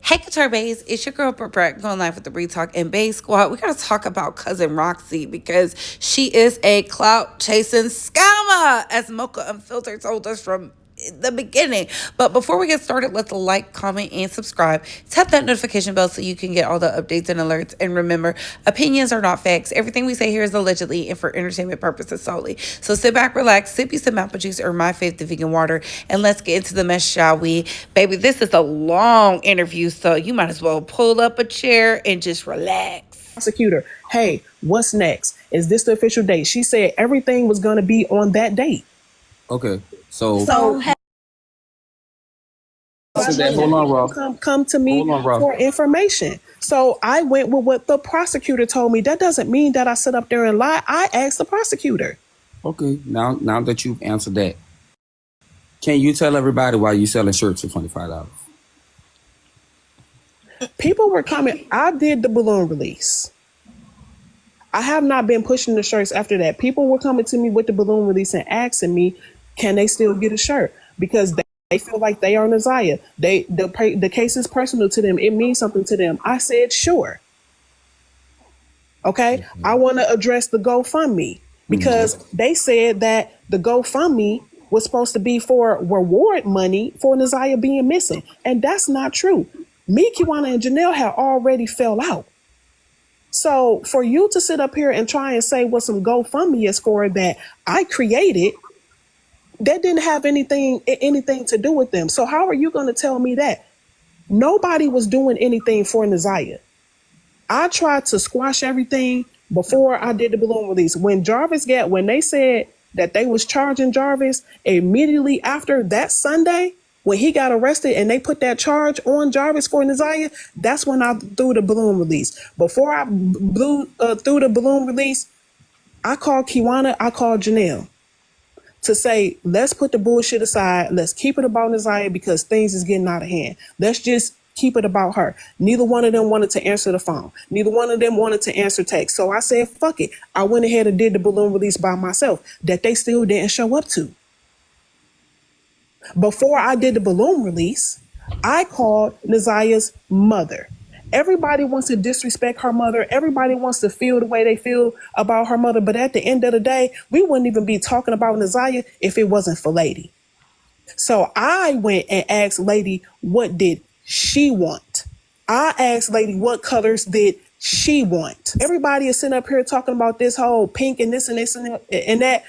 Hey, Couture Bays, it's your girl Brett going live with the Retalk and Bay Squad. We gotta talk about cousin Roxy because she is a clout chasing scammer, as Mocha Unfiltered told us from the beginning. But before we get started, let's like, comment, and subscribe. Tap that notification bell so you can get all the updates and alerts. And remember, opinions are not facts. Everything we say here is allegedly and for entertainment purposes solely. So sit back, relax, sip you some apple juice or my favorite, the vegan water, and let's get into the mess, shall we? Baby, this is a long interview, so you might as well pull up a chair and just relax. Prosecutor, hey, what's next? Is this the official date? She said everything was going to be on that date. Okay, so hold on, Rob. Come to me for information. So I went with what the prosecutor told me. That doesn't mean that I sit up there and lie. I asked the prosecutor. Okay, now that you've answered that, can you tell everybody why you selling shirts for $25? People were coming. I did the balloon release. I have not been pushing the shirts after that. People were coming to me with the balloon release and asking me, can they still get a shirt? Because they feel like they are NaZiyah. The case is personal to them. It means something to them. I said, sure. Okay. I want to address the GoFundMe because they said that the GoFundMe was supposed to be for reward money for NaZiyah being missing. And that's not true. Me, Kiwana, and Janelle had already fell out. So for you to sit up here and try and say what some GoFundMe is for that I created, that didn't have anything to do with them. So how are you going to tell me that? Nobody was doing anything for NaZiyah. I tried to squash everything before I did the balloon release. When they said that they was charging Jarvis, immediately after that Sunday, when he got arrested and they put that charge on Jarvis for NaZiyah, that's when I threw the balloon release. Before I threw the balloon release, I called Kiwana, I called Janelle to say, let's put the bullshit aside. Let's keep it about NaZiyah because things is getting out of hand. Let's just keep it about her. Neither one of them wanted to answer the phone. Neither one of them wanted to answer text. So I said, fuck it. I went ahead and did the balloon release by myself that they still didn't show up to. Before I did the balloon release, I called NaZiyah's mother. Everybody wants to disrespect her mother. Everybody wants to feel the way they feel about her mother. But at the end of the day, we wouldn't even be talking about NaZiyah if it wasn't for Lady. So I went and asked Lady, what did she want? I asked Lady, what colors did she want? Everybody is sitting up here talking about this whole pink and this and this and that.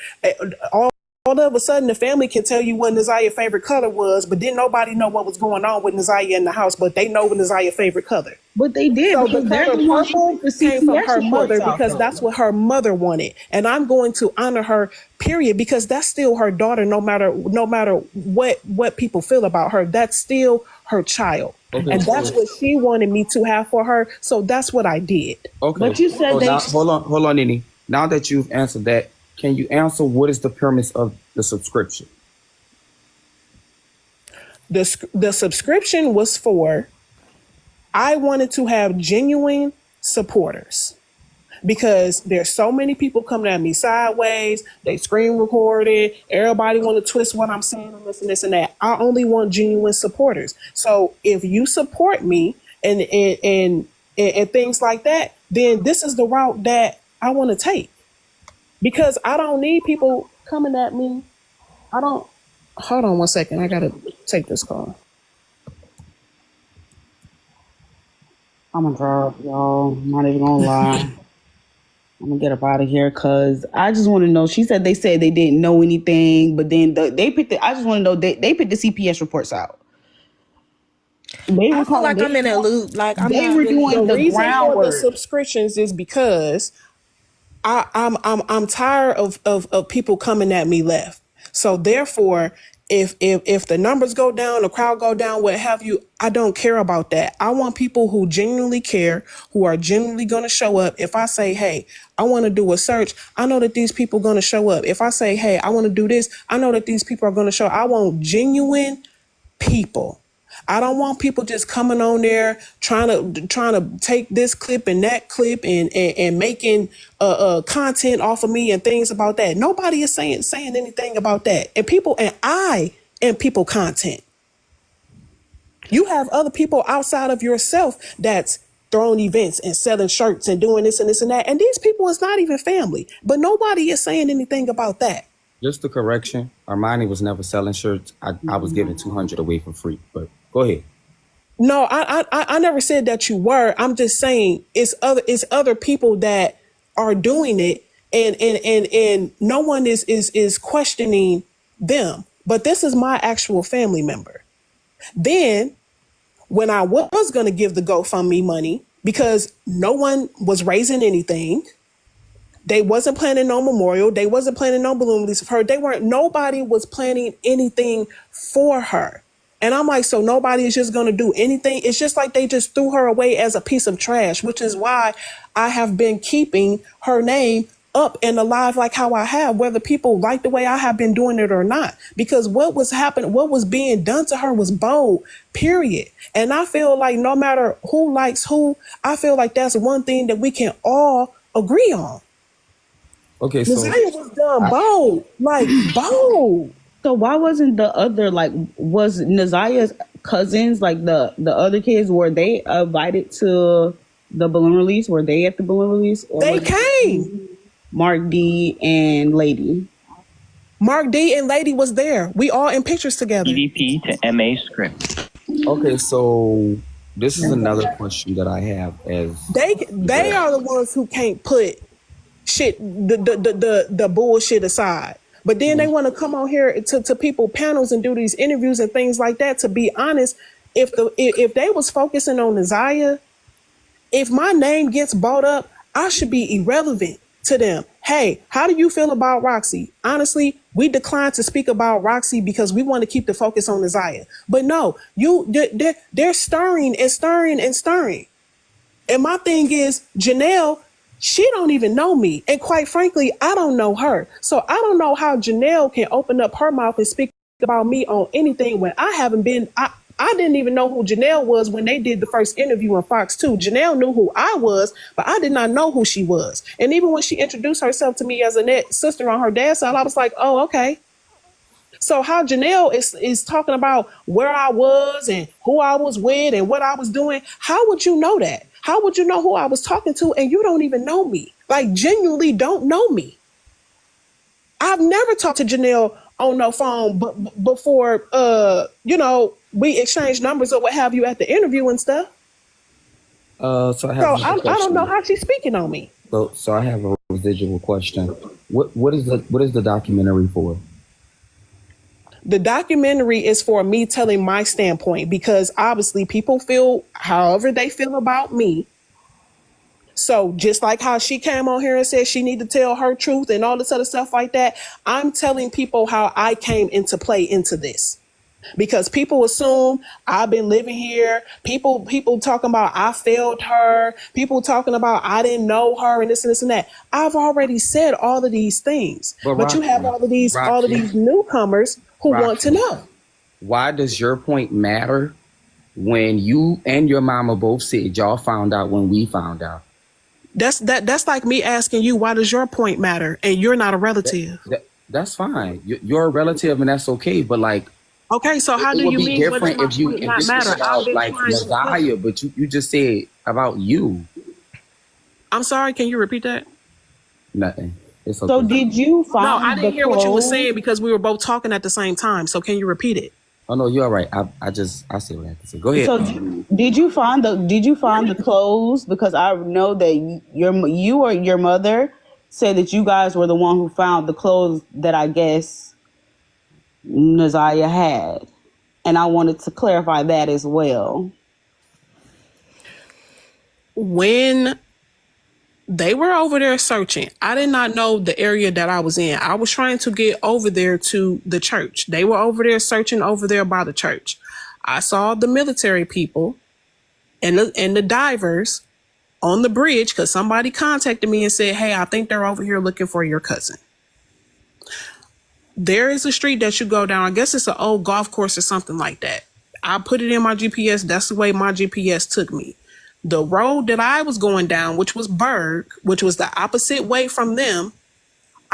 All of a sudden, the family can tell you what NaZiyah's favorite color was, but didn't nobody know what was going on with NaZiyah in the house, but they know what NaZiyah's favorite color. But they did. So the color purple came from her mother because that's what her mother wanted. And I'm going to honor her, period, because that's still her daughter, no matter what people feel about her. That's still her child. Okay. And that's what she wanted me to have for her. So that's what I did. Okay. But you said hold on, Nene. Now that you've answered that, can you answer what is the premise of the subscription? The subscription was for, I wanted to have genuine supporters because there's so many people coming at me sideways. They screen recorded. Everybody want to twist what I'm saying and this and that. I only want genuine supporters. So if you support me and things like that, then this is the route that I want to take. Because I don't need people coming at me. Hold on one second. I got to take this call. I'm gonna drop, y'all. I'm not even gonna lie. I'm gonna get up out of here because I just want to know. She said they didn't know anything, but then they picked it. I just want to know they picked the CPS reports out. I feel like I'm in a loop. Like they were doing the groundwork. The subscriptions is because I'm tired of people coming at me left. So therefore, if the numbers go down, the crowd go down, what have you, I don't care about that. I want people who genuinely care, who are genuinely going to show up. If I say, hey, I want to do a search, I know that these people are going to show up. If I say, hey, I want to do this, I know that these people are going to show up. I want genuine people. I don't want people just coming on there trying to take this clip and that clip and making content off of me and things about that. Nobody is saying anything about that. And I am people content. You have other people outside of yourself that's throwing events and selling shirts and doing this and this and that. And these people is not even family. But nobody is saying anything about that. Just a correction. Armani was never selling shirts. I was giving 200 away for free. But go ahead. No, I never said that you were. I'm just saying it's other people that are doing it, and no one is questioning them. But this is my actual family member. Then when I was gonna give the GoFundMe money, because no one was raising anything, they wasn't planning no memorial, they wasn't planning no balloon release of her. Nobody was planning anything for her. And I'm like, so nobody is just going to do anything. It's just like they just threw her away as a piece of trash, which is why I have been keeping her name up and alive like how I have, whether people like the way I have been doing it or not. Because what was happening, what was being done to her was bold, period. And I feel like no matter who likes who, I feel like that's one thing that we can all agree on. Okay, so NaZiyah was done bold, like bold. So why wasn't the other, like, was NaZiyah's cousins, like the other kids, were they invited to the balloon release? Were they at the balloon release? Or they came. Mark D and Lady. Mark D and Lady was there. We all in pictures together. EDP to MA script. Okay, so this is another question that I have. As they are the ones who can't put shit the bullshit aside. But then they want to come on here to people panels and do these interviews and things like that. To be honest, if they was focusing on NaZiyah, if my name gets brought up, I should be irrelevant to them. Hey, how do you feel about Roxy? Honestly, we declined to speak about Roxy because we want to keep the focus on NaZiyah. But no, they're stirring and stirring and stirring. And my thing is, Janelle, she don't even know me. And quite frankly, I don't know her. So I don't know how Janelle can open up her mouth and speak about me on anything when I haven't been, I didn't even know who Janelle was when they did the first interview on Fox 2. Janelle knew who I was, but I did not know who she was. And even when she introduced herself to me as a sister on her dad's side, I was like, oh, okay. So how Janelle is talking about where I was and who I was with and what I was doing, how would you know that? How would you know who I was talking to and you don't even know me? Like, genuinely don't know me. I've never talked to Janelle on no phone before, we exchanged numbers or what have you at the interview and stuff. So I don't know how she's speaking on me. So I have a residual question. What is the documentary for? The documentary is for me telling my standpoint because obviously people feel however they feel about me. So just like how she came on here and said she need to tell her truth and all this other stuff like that, I'm telling people how I came into play into this. Because people assume I've been living here. People talking about I failed her. People talking about I didn't know her and this and this and that. I've already said all of these things. But you have all of these newcomers who want to know. Why does your point matter when you and your mama both said y'all found out when we found out? That's like me asking you, why does your point matter? And you're not a relative. That's fine. You're a relative and that's okay. But like, okay, so how do you mean different if you not matter? About like NaZiyah, but you just said about you. I'm sorry, can you repeat that? Nothing. It's okay. So did you find? No, I didn't hear what you were saying because we were both talking at the same time. So can you repeat it? Oh no, you're all right. I see what I have to say. Go ahead. So did you find the clothes? Because I know that you or your mother said that you guys were the one who found the clothes that I guess NaZiyah had, and I wanted to clarify that as well. When they were over there searching, I did not know the area that I was in. I was trying to get over there to the church. They were over there searching over there by the church. I saw the military people and the divers on the bridge because somebody contacted me and said, hey, I think they're over here looking for your cousin. There is a street that you go down. I guess it's an old golf course or something like that. I put it in my GPS. That's the way my GPS took me. The road that I was going down, which was Berg, which was the opposite way from them,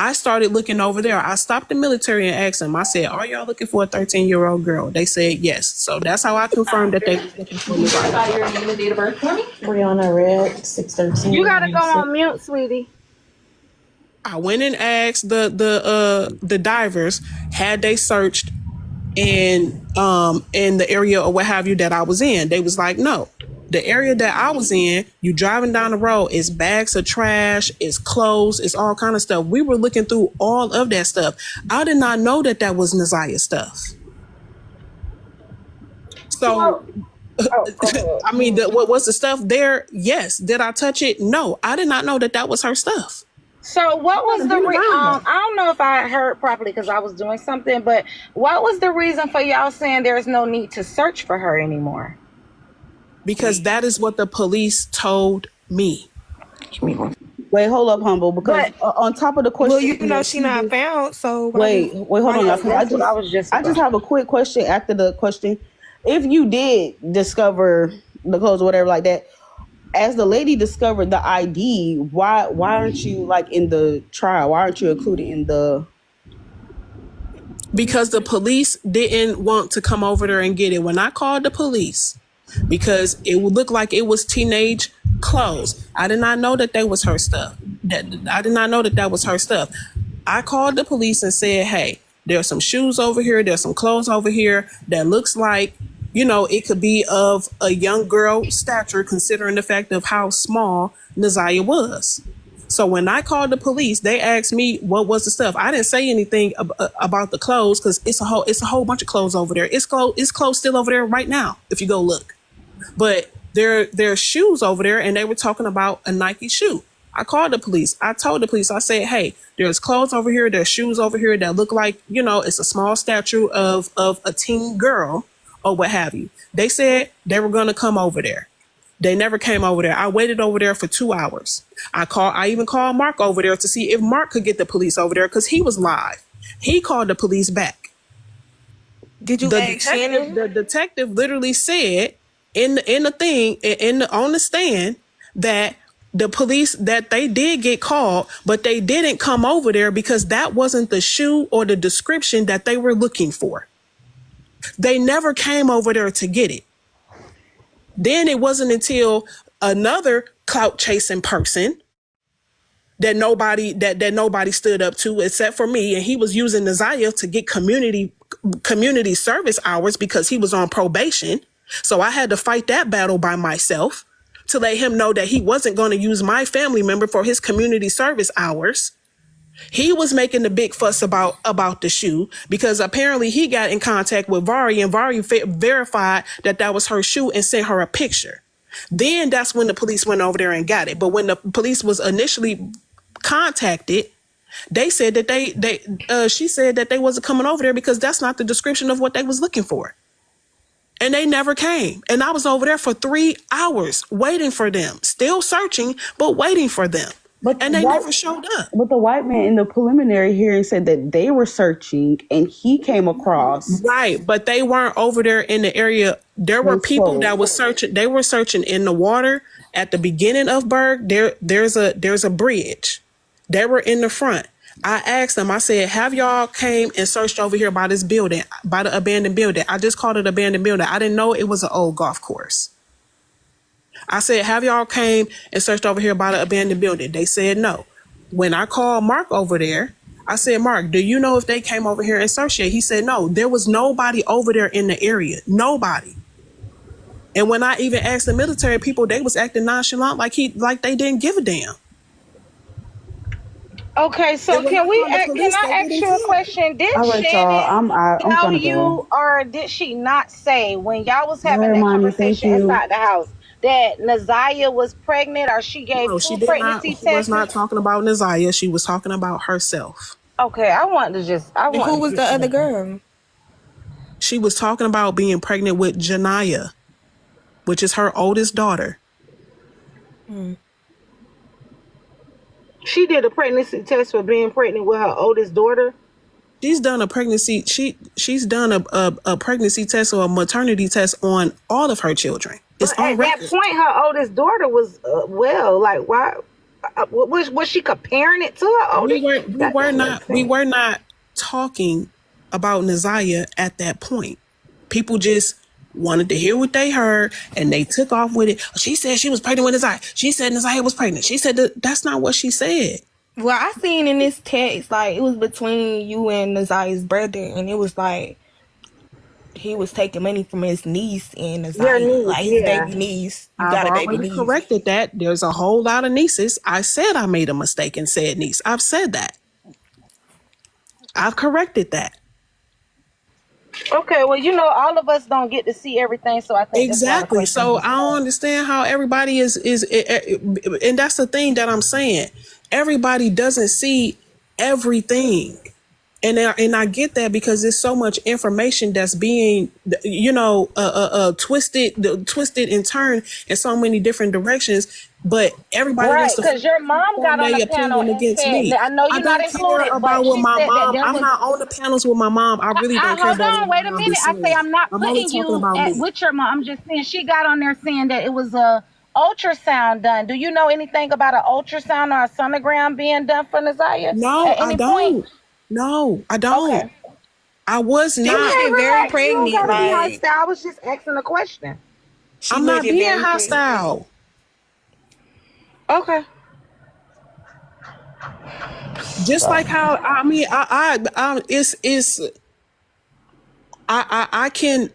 I started looking over there. I stopped the military and asked them. I said, "Are y'all looking for a 13-year-old girl?" They said yes. So that's how I confirmed that they were looking for me. Your name and date of birth for me? Brianna Red, 613. You gotta go on mute, sweetie. I went and asked the divers, had they searched in the area or what have you that I was in. They was like, no. The area that I was in, you driving down the road, it's bags of trash, it's clothes, it's all kind of stuff. We were looking through all of that stuff. I did not know that that was NaZiyah stuff. So, I mean, what was the stuff there? Yes. Did I touch it? No. I did not know that that was her stuff. So what was the I don't know if I heard properly because I was doing something, but what was the reason for y'all saying there's no need to search for her anymore? Because that is what the police told me. Wait, hold up, Humble, because on top of the question, well, you know she not found. So wait, hold on, y'all. I just have a quick question after the question. If you did discover the clothes or whatever like that, as the lady discovered the ID, why aren't you like in the trial? Why aren't you included in the? Because the police didn't want to come over there and get it. When I called the police, because it would look like it was teenage clothes. I did not know that was her stuff. I did not know that was her stuff. I called the police and said, hey, there's some shoes over here. There's some clothes over here that looks like, you know, it could be of a young girl stature considering the fact of how small NaZiyah was. So when I called the police, they asked me what was the stuff. I didn't say anything about the clothes because it's a whole bunch of clothes over there. It's clothes still over there right now if you go look. But there's shoes over there, and they were talking about a Nike shoe. I called the police. I told the police, I said, hey, there's clothes over here, there's shoes over here that look like, you know, it's a small statue of a teen girl or what have you. They said they were going to come over there. They never came over there. I waited over there for 2 hours. I even called Mark over there to see if Mark could get the police over there because he was live. He called the police back. Did you ask Shannon? The detective literally said on the stand that the police that they did get called, but they didn't come over there because that wasn't the shoe or the description that they were looking for. They never came over there to get it. Then it wasn't until another clout chasing person that nobody stood up to except for me, and he was using NaZiyah to get community service hours because he was on probation. So I had to fight that battle by myself to let him know that he wasn't going to use my family member for his community service hours. He was making the big fuss about the shoe because apparently he got in contact with Vari and Vari verified that was her shoe and sent her a picture. Then that's when the police went over there and got it. But when the police was initially contacted, they said that she said that they wasn't coming over there because that's not the description of what they was looking for. And they never came. And I was over there for 3 hours waiting for them, still searching, but waiting for them. And they never showed up. But the white man in the preliminary hearing said that they were searching and he came across. Right, but they weren't over there in the area. There were people that was searching. They were searching in the water at the beginning of Berg. There's a bridge. They were in the front. I asked them, I said, have y'all came and searched over here by this building, by the abandoned building? I just called it abandoned building. I didn't know it was an old golf course. I said, have y'all came and searched over here by the abandoned building? They said no. When I called Mark over there, I said, Mark, do you know if they came over here and searched it? He said, no, there was nobody over there in the area. Nobody. And when I even asked the military people, they was acting nonchalant like they didn't give a damn. Okay, so can I ask you a question? Did Shannon tell you, or did she not say when y'all was having that conversation inside the house that NaZiyah was pregnant, or she gave two pregnancy tests? She was not talking about NaZiyah. She was talking about herself. Okay, who was the other girl? She was talking about being pregnant with Janiyah, which is her oldest daughter. She did a pregnancy test for being pregnant with her oldest daughter. She's done a pregnancy. She's done a pregnancy test or a maternity test on all of her children. It's at that point, her oldest daughter was why? Was she comparing it to her older? We were not talking about NaZiyah at that point. People just wanted to hear what they heard, and they took off with it. She said she was pregnant with NaZiyah. She said NaZiyah was pregnant. She said that's not what she said. Well, I seen in this text, like, it was between you and NaZiyah's brother, and it was like he was taking money from his niece and NaZiyah, like his baby niece. I've already corrected that. There's a whole lot of nieces. I said I made a mistake and said niece. I've said that. I've corrected that. Okay, well, all of us don't get to see everything, so I think exactly. So I don't understand how everybody is, and that's the thing that I'm saying. Everybody doesn't see everything, and I get that because there's so much information that's being, twisted and turned in so many different directions. But everybody right, because your mom got on the panel against me. I know you're not included, about with my mom. I'm not on the panels with my mom. I really don't care about. Hold on, wait a minute. I say I'm not putting you with your mom. I'm just saying she got on there saying that it was a ultrasound done. Do you know anything about an ultrasound or a sonogram being done for NaZiyah? No, I don't. No, I don't. Okay. I was not very pregnant. I was just asking a question. I'm not being hostile. Okay. Just like how I can.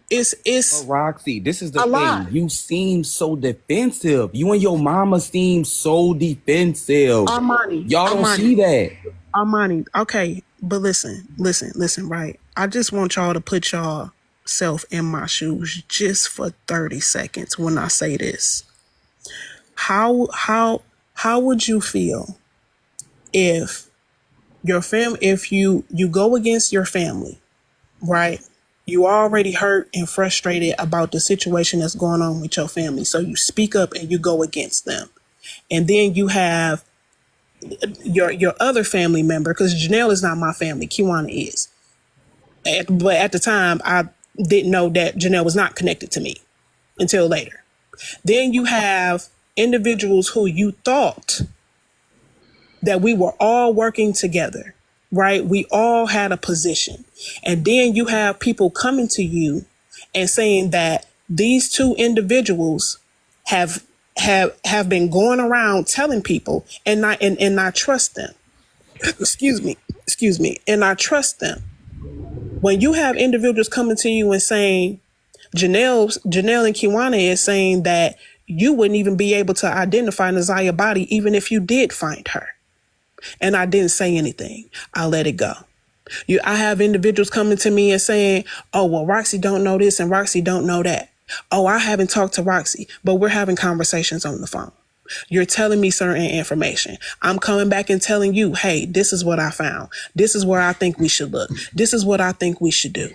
Roxy, this is the thing. Lot. You seem so defensive. You and your mama seem so defensive. Armani, y'all don't see that. Armani, okay, but listen, right? I just want y'all to put yourself in my shoes just for 30 seconds when I say this. How would you feel if your if you go against your family, right? You already hurt and frustrated about the situation that's going on with your family. So you speak up and you go against them. And then you have your other family member, because Janelle is not my family, Kiwana is. But at the time, I didn't know that Janelle was not connected to me until later. Then you have individuals who you thought that we were all working together, right? We all had a position. And then you have people coming to you and saying that these two individuals have been going around telling people and not trust them. Excuse me. And I trust them. When you have individuals coming to you and saying, Janelle and Kiwana is saying that you wouldn't even be able to identify NaZiyah's body even if you did find her. And I didn't say anything. I let it go. I have individuals coming to me and saying, oh, well, Roxy don't know this and Roxy don't know that. Oh, I haven't talked to Roxy, but we're having conversations on the phone. You're telling me certain information. I'm coming back and telling you, hey, this is what I found. This is where I think we should look. This is what I think we should do.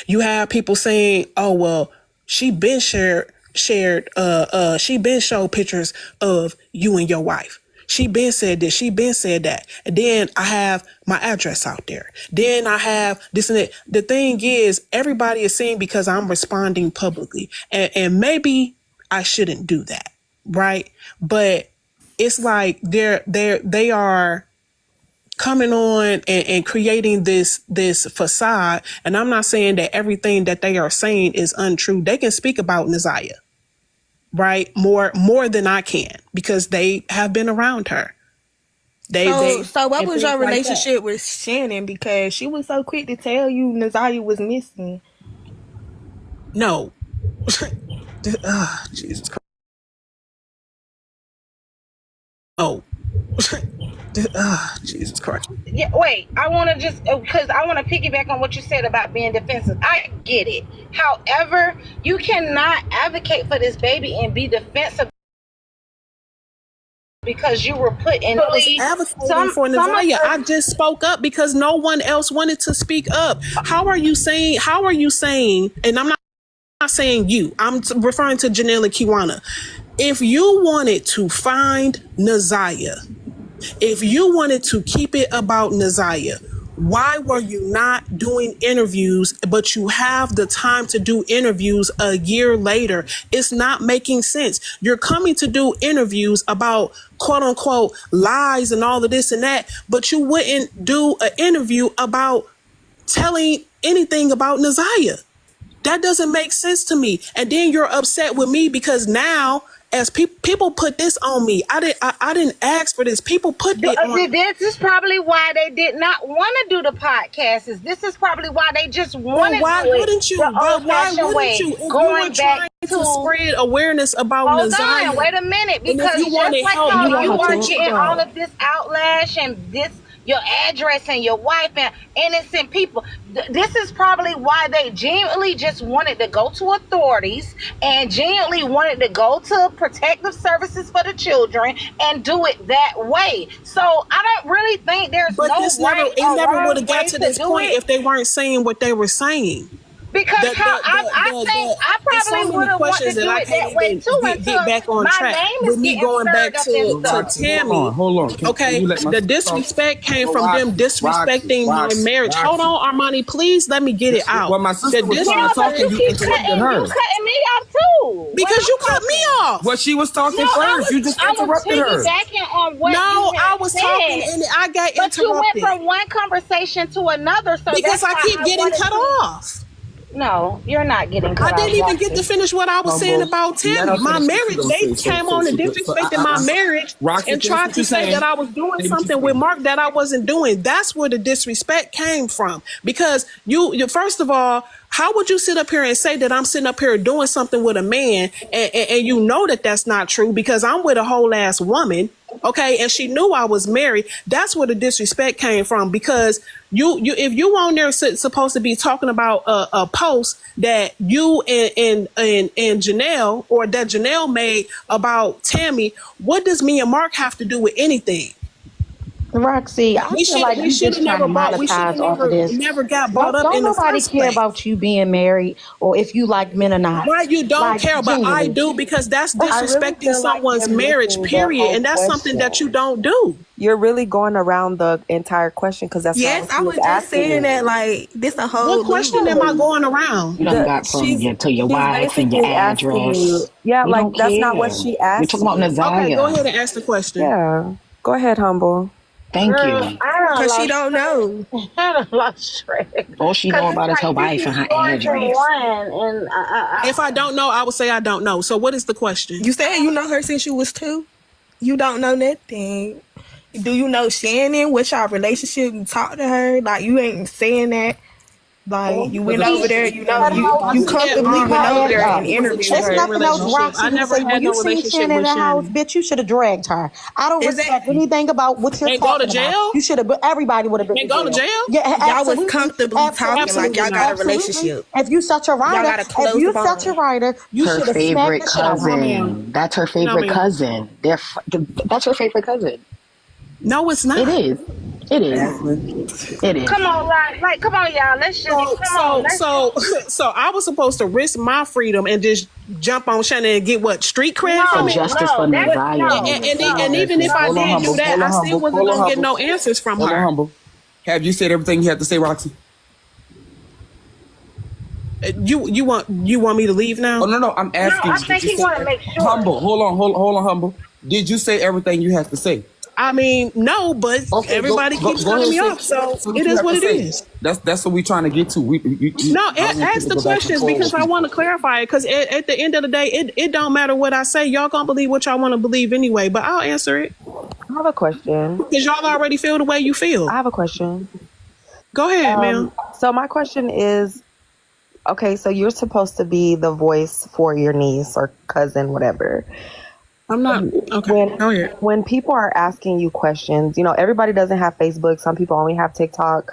You have people saying, oh, well, she been showed pictures of you and your wife. She been said this, she been said that. And then I have my address out there. Then I have this and that. The thing is, everybody is saying because I'm responding publicly. And maybe I shouldn't do that, right? But it's like they are coming on and creating this facade. And I'm not saying that everything that they are saying is untrue. They can speak about NaZiyah, right? More than I can, because they have been around her. So what was your relationship with Shannon? Because she was so quick to tell you NaZiyah was missing. No. Jesus Christ. Oh. Jesus Christ. Yeah, wait, I want to because I want to piggyback on what you said about being defensive. I get it. However, you cannot advocate for this baby and be defensive because you were put in. I was advocating for NaZiyah. I just spoke up because no one else wanted to speak up. How are you saying, and I'm not saying you, I'm referring to Janelle and Kiwana. If you wanted to find NaZiyah, if you wanted to keep it about NaZiyah, Why were you not doing interviews, but you have the time to do interviews a year later? It's not making sense. You're coming to do interviews about quote unquote lies and all of this and that, but you wouldn't do an interview about telling anything about NaZiyah. That doesn't make sense to me. And then you're upset with me because now, as people put this on me, I didn't ask for this. People put it on. This is probably why they did not want to do the podcast. This is probably why they just wanted why to do wouldn't you? Why wouldn't you? If going you back to spread awareness about NaZiyah. On, wait a minute, because just like you are getting all of this outlash and this. Your address and your wife and innocent people. This is probably why they genuinely just wanted to go to authorities and genuinely wanted to go to protective services for the children and do it that way. So I don't really think there's it never would have got to this point if they weren't saying what they were saying. Because I probably would have wanted to do it that way too. Get back on track with me going back to Tammy. Hold on. Okay, the disrespect came from them disrespecting my marriage. Hold on, Armani, please let me get it out. Well, my sister was talking, you interrupted her. You cutting me off too. Because you cut me off. Well, she was talking first. You just interrupted her. I was talking and I got interrupted. But you went from one conversation to another. So because I keep getting cut off. No, you're not getting cut off. I didn't even get to finish what I was saying about Tammy. My marriage, they came on and disrespected my marriage and tried to say that I was doing something with Mark that I wasn't doing. That's where the disrespect came from. Because you first of all, how would you sit up here and say that I'm sitting up here doing something with a man and you know that that's not true because I'm with a whole ass woman, okay? And she knew I was married. That's where the disrespect came from because if you on there supposed to be talking about a post that you and Janelle or that Janelle made about Tammy, what does me and Mark have to do with anything? Roxy, I feel like you just trying to monetize off of this. Never got brought up in the first place. Don't nobody care about you being married or if you like men or not. Right, you don't care, but I do because that's disrespecting someone's marriage, period. And that's something that you don't do. You're really going around the entire question because that's I was just saying that like this a whole. What question am I going around? You done got from your wife and your address. That's not what she asked. You're talking about NaZiyah. Okay, go ahead and ask the question. Yeah, go ahead, Humble. Thank you. Because she don't know. I don't lost track. All she know about is her wife and her address. If I don't know, I would say I don't know. So what is the question? You said you know her since you was 2. You don't know nothing. Do you know Shannon? What's your relationship? You talk to her? Like you ain't saying that. Like you went over there, you comfortably went over there and interviewed her. There's nothing else Roxy can say. When you seen Shannon in the house, bitch, you should have dragged her. I don't respect anything about what you're talking about. And go to jail? You should have. Everybody would have been. And go to jail? Yeah, y'all was comfortably talking like y'all got a relationship. If you such a writer, you should have favorite cousin. That's her favorite cousin. That's her favorite cousin. No, it's not. It is. It is. Come on, come on, y'all. Let's just So I was supposed to risk my freedom and just jump on Shannon and get what street credit from justice for NaZiyah. And even if I did do that, I still wasn't gonna get no answers from her. Humble. Have you said everything you have to say, Roxy? You want me to leave now? Oh no, I'm asking. No, I think he want to make sure. Humble, hold on, Humble. Did you say everything you have to say? I mean, no, but everybody keeps cutting me off, so it is what it is. That's what we're trying to get to. Ask the questions because I want to clarify it. Because at the end of the day, it don't matter what I say. Y'all gonna believe what y'all want to believe anyway. But I'll answer it. I have a question. Because y'all already feel the way you feel. I have a question. Go ahead, ma'am. So my question is, okay, so you're supposed to be the voice for your niece or cousin, whatever. I'm not. Okay. When people are asking you questions, everybody doesn't have Facebook. Some people only have TikTok.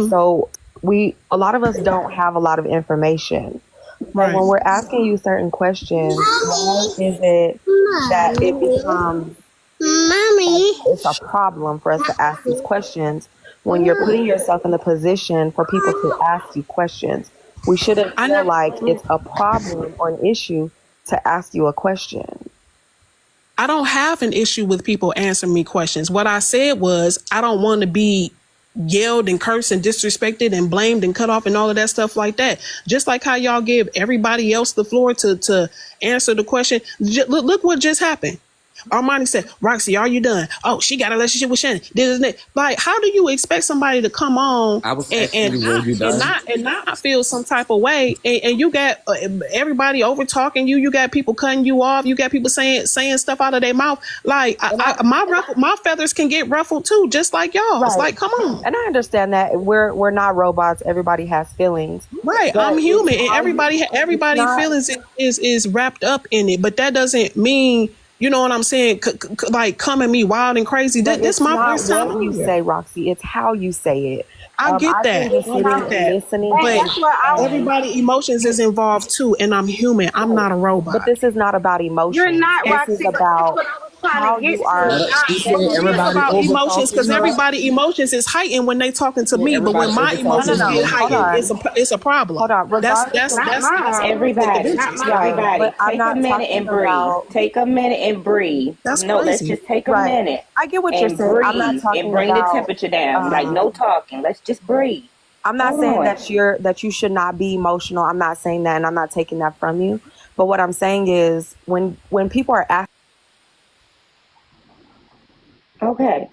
So a lot of us don't have a lot of information. Right. But when we're asking you certain questions, why is it that it becomes it's a problem for us to ask these questions when you're putting yourself in the position for people to ask you questions? We shouldn't feel like it's a problem or an issue to ask you a question. I don't have an issue with people answering me questions. What I said was I don't want to be yelled and cursed and disrespected and blamed and cut off and all of that stuff like that. Just like how y'all give everybody else the floor to answer the question. Look what just happened. Armani said, Roxy, are you done? Oh, she got a relationship with Shannon. Like, how do you expect somebody to come on and not feel some type of way? And you got everybody over talking you. You got people cutting you off. You got people saying stuff out of their mouth. Like, my feathers can get ruffled too, just like y'all. Right. It's like, come on. And I understand that we're not robots. Everybody has feelings. Right. But I'm human, and everybody feelings is wrapped up in it. But that doesn't mean, you know what I'm saying? Like, come at me wild and crazy. This my first time. What you say, Roxy, it's how you say it. I get that. But everybody emotions is involved too, and I'm human. I'm not a robot. But this is not about emotions. You're not, Roxy. This is about how you are. It's about emotions, because everybody emotions is heightened when they talking to me, but when my emotions get heightened, it's a problem. Hold on. That's everybody. But take a minute and breathe. Take a minute and breathe. Let's just take a minute. I get what you're saying. I'm not talking and bring the temperature down. Like, no talking. Let's just breathe. I'm not saying that you should not be emotional. I'm not saying that, and I'm not taking that from you. But what I'm saying is, when people are asking. Okay.